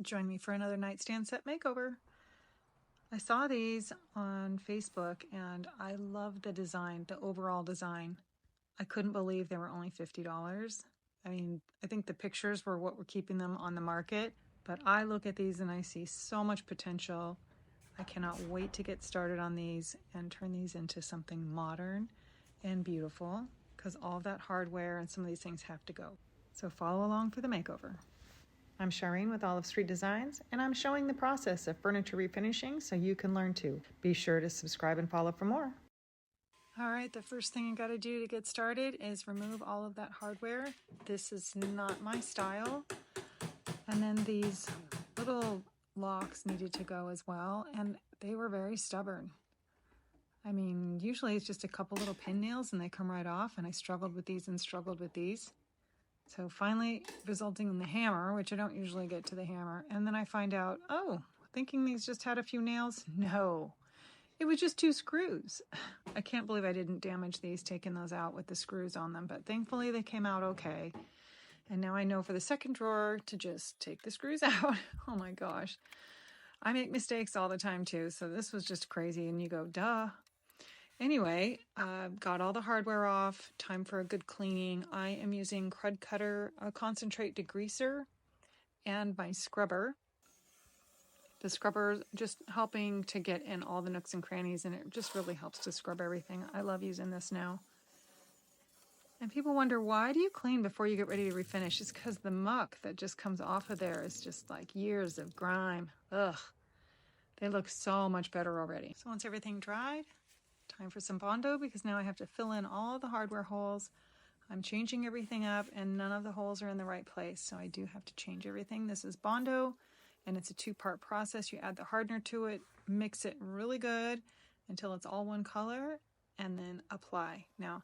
Join me for another nightstand set makeover. I saw these on Facebook and I love the design, the overall design. I couldn't believe they were only $50. I mean, I think the pictures were what were keeping them on the market, but I look at these and I see so much potential. I cannot wait to get started on these and turn these into something modern and beautiful, because all of that hardware and some of these things have to go. So follow along for the makeover. I'm Shireen with Olive Street Designs, and I'm showing the process of furniture refinishing so you can learn too. Be sure to subscribe and follow for more. All right, the first thing I got to do to get started is remove all of that hardware. This is not my style. And then these little locks needed to go as well, and they were very stubborn. I mean, usually it's just a couple little pin nails and they come right off, and I struggled with these and struggled with these. So finally resulting in the hammer, which I don't usually get to the hammer. And then I find out, oh, thinking these just had a few nails. No, it was just 2 screws. I can't believe I didn't damage these taking those out with the screws on them, but thankfully they came out okay. And now I know for the second drawer to just take the screws out. Oh my gosh. I make mistakes all the time too, so this was just crazy, and you go, duh. Anyway, got all the hardware off. Time for a good cleaning. I am using Crud Cutter concentrate degreaser and my scrubber. The scrubber just helping to get in all the nooks and crannies, and it just really helps to scrub everything. I love using this now. And people wonder, why do you clean before you get ready to refinish? It's because the muck that just comes off of there is just like years of grime. Ugh. They look so much better already. So once everything dried, time for some Bondo, because now I have to fill in all the hardware holes. I'm changing everything up and none of the holes are in the right place, so I do have to change everything. This is Bondo, and it's a 2-part process. You add the hardener to it, mix it really good until it's all one color, and then apply. Now,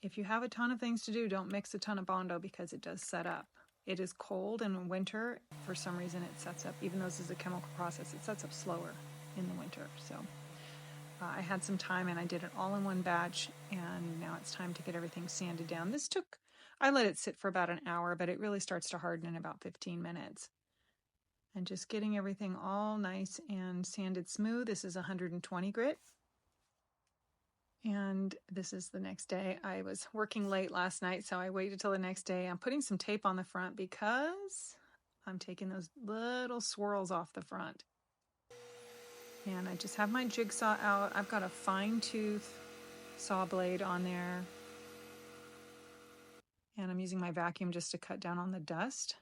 if you have a ton of things to do, don't mix a ton of Bondo because it does set up. It is cold in winter. For some reason it sets up, even though this is a chemical process, it sets up slower in the winter. So I had some time and I did it all in one batch, and now it's time to get everything sanded down. I let it sit for about an hour, but it really starts to harden in about 15 minutes. And just getting everything all nice and sanded smooth. This is 120 grit. And this is the next day. I was working late last night, so I waited till the next day. I'm putting some tape on the front because I'm taking those little swirls off the front. And I just have my jigsaw out. I've got a fine tooth saw blade on there. And I'm using my vacuum just to cut down on the dust.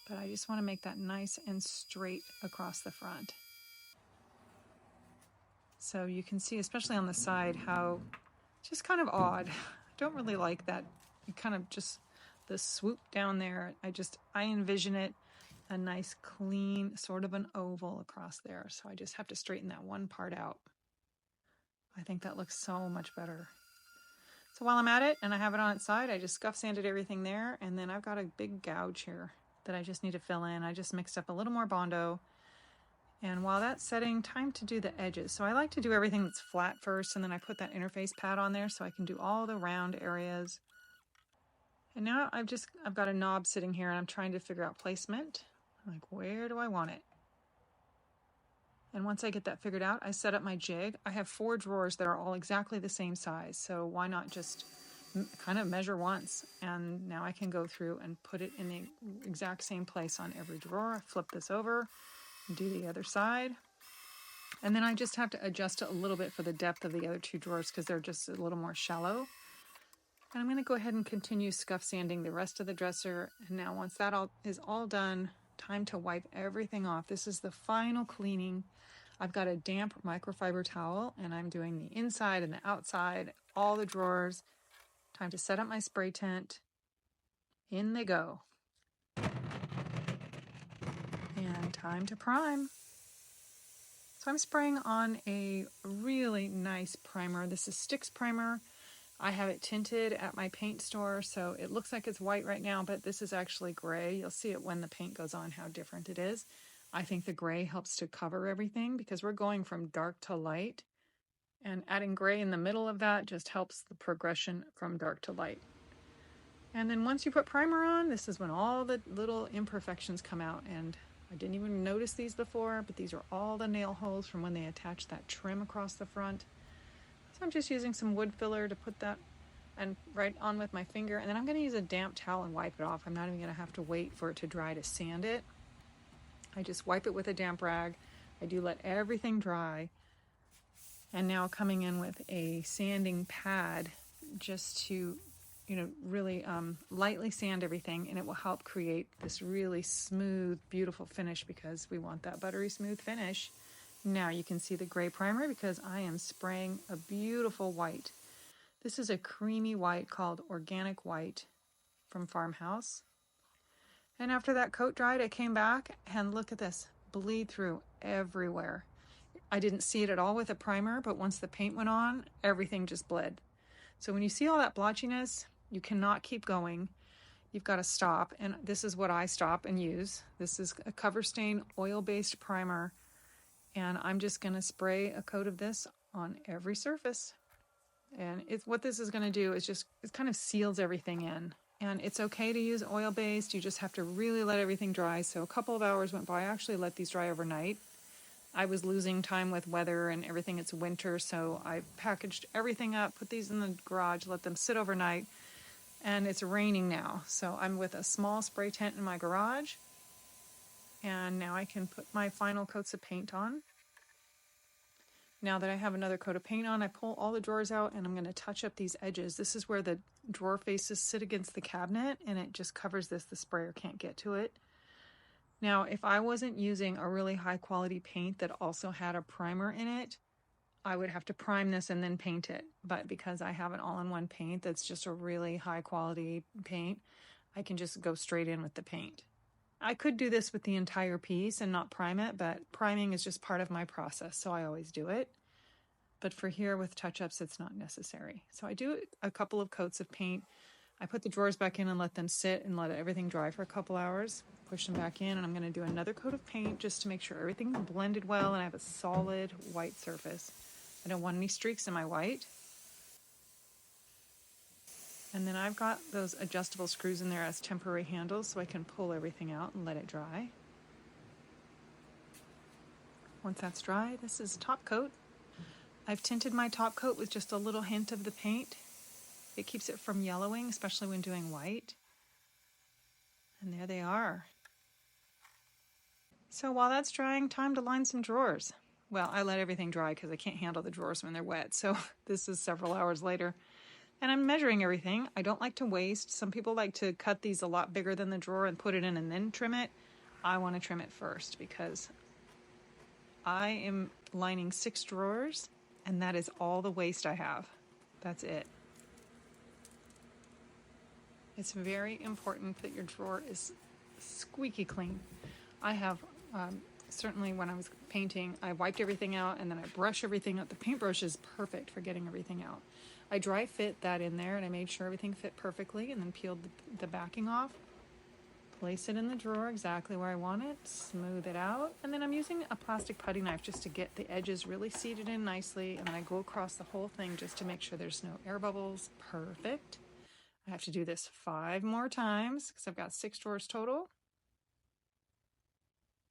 But I just want to make that nice and straight across the front. So you can see, especially on the side, how just kind of odd. I don't really like that. It kind of just the swoop down there. I envision it a nice clean sort of an oval across there. So I just have to straighten that one part out. I think that looks so much better. So while I'm at it and I have it on its side, I just scuff sanded everything there, and then I've got a big gouge here that I just need to fill in. I just mixed up a little more Bondo. And while that's setting, time to do the edges. So I like to do everything that's flat first, and then I put that interface pad on there so I can do all the round areas. And now I've got a knob sitting here and I'm trying to figure out placement. I'm like, where do I want it? And once I get that figured out, I set up my jig. I have 4 drawers that are all exactly the same size, so why not just kind of measure once? And now I can go through and put it in the exact same place on every drawer. Flip this over and do the other side. And then I just have to adjust it a little bit for the depth of the other 2 drawers because they're just a little more shallow. And I'm going to go ahead and continue scuff sanding the rest of the dresser. And now once that is all done, time to wipe everything off. This is the final cleaning. I've got a damp microfiber towel and I'm doing the inside and the outside, all the drawers. Time to set up my spray tent. In they go. And time to prime. So I'm spraying on a really nice primer. This is Stix primer. I have it tinted at my paint store, so it looks like it's white right now, but this is actually gray. You'll see it when the paint goes on, how different it is. I think the gray helps to cover everything because we're going from dark to light, and adding gray in the middle of that just helps the progression from dark to light. And then once you put primer on, this is when all the little imperfections come out. And I didn't even notice these before, but these are all the nail holes from when they attached that trim across the front. So I'm just using some wood filler to put that and right on with my finger. And then I'm going to use a damp towel and wipe it off. I'm not even going to have to wait for it to dry to sand it. I just wipe it with a damp rag. I do let everything dry. And now coming in with a sanding pad just to, really lightly sand everything, and it will help create this really smooth, beautiful finish because we want that buttery smooth finish. Now you can see the gray primer because I am spraying a beautiful white. This is a creamy white called Organic White from Farmhouse. And after that coat dried, I came back and look at this, bleed through everywhere. I didn't see it at all with a primer, but once the paint went on, everything just bled. So when you see all that blotchiness, you cannot keep going. You've got to stop, and this is what I stop and use. This is a Cover Stain oil-based primer, and I'm just going to spray a coat of this on every surface. And what this is going to do is it kind of seals everything in. And it's okay to use oil-based. You just have to really let everything dry. So a couple of hours went by. I actually let these dry overnight. I was losing time with weather and everything. It's winter, so I packaged everything up, put these in the garage, let them sit overnight. And it's raining now. So I'm with a small spray tent in my garage. And now I can put my final coats of paint on. Now that I have another coat of paint on, I pull all the drawers out and I'm going to touch up these edges. This is where the drawer faces sit against the cabinet, and it just covers this. The sprayer can't get to it. Now, if I wasn't using a really high quality paint that also had a primer in it, I would have to prime this and then paint it. But because I have an all-in-one paint that's just a really high quality paint, I can just go straight in with the paint. I could do this with the entire piece and not prime it, but priming is just part of my process, so I always do it. But for here with touch-ups, it's not necessary. So I do a couple of coats of paint. I put the drawers back in and let them sit and let everything dry for a couple hours. Push them back in, and I'm going to do another coat of paint just to make sure everything's blended well and I have a solid white surface. I don't want any streaks in my white. And then I've got those adjustable screws in there as temporary handles so I can pull everything out and let it dry. Once that's dry, this is top coat. I've tinted my top coat with just a little hint of the paint. It keeps it from yellowing, especially when doing white. And there they are. So while that's drying, time to line some drawers. Well, I let everything dry because I can't handle the drawers when they're wet. So this is several hours later. And I'm measuring everything. I don't like to waste. Some people like to cut these a lot bigger than the drawer and put it in and then trim it. I want to trim it first because I am lining 6 drawers and that is all the waste I have. That's it. It's very important that your drawer is squeaky clean. I have, certainly when I was painting, I wiped everything out and then I brush everything out. The paintbrush is perfect for getting everything out. I dry fit that in there and I made sure everything fit perfectly and then peeled the backing off. Place it in the drawer exactly where I want it, smooth it out, and then I'm using a plastic putty knife just to get the edges really seated in nicely, and then I go across the whole thing just to make sure there's no air bubbles. Perfect. I have to do this 5 more times because I've got 6 drawers total.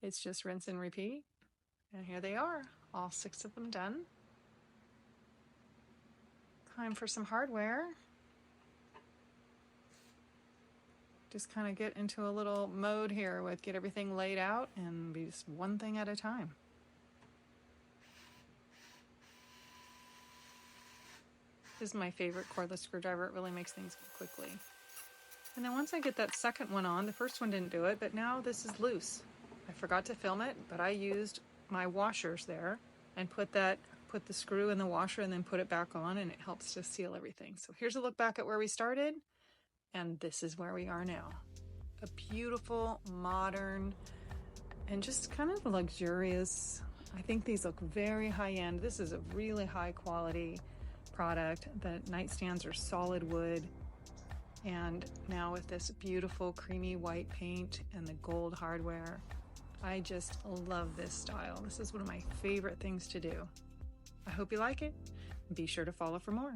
It's just rinse and repeat. And here they are, all 6 of them done. Time for some hardware. Just kind of get into a little mode here with get everything laid out and be just one thing at a time. This is my favorite cordless screwdriver. It really makes things go quickly. And then once I get that second one on, the first one didn't do it, but now this is loose. I forgot to film it, but I used my washers there and put the screw in the washer and then put it back on, and it helps to seal everything. So here's a look back at where we started, and this is where we are now. A beautiful, modern, and just kind of luxurious. I think these look very high-end. This is a really high quality product. The nightstands are solid wood. And now with this beautiful creamy white paint and the gold hardware, I just love this style. This is one of my favorite things to do. I hope you like it. Be sure to follow for more.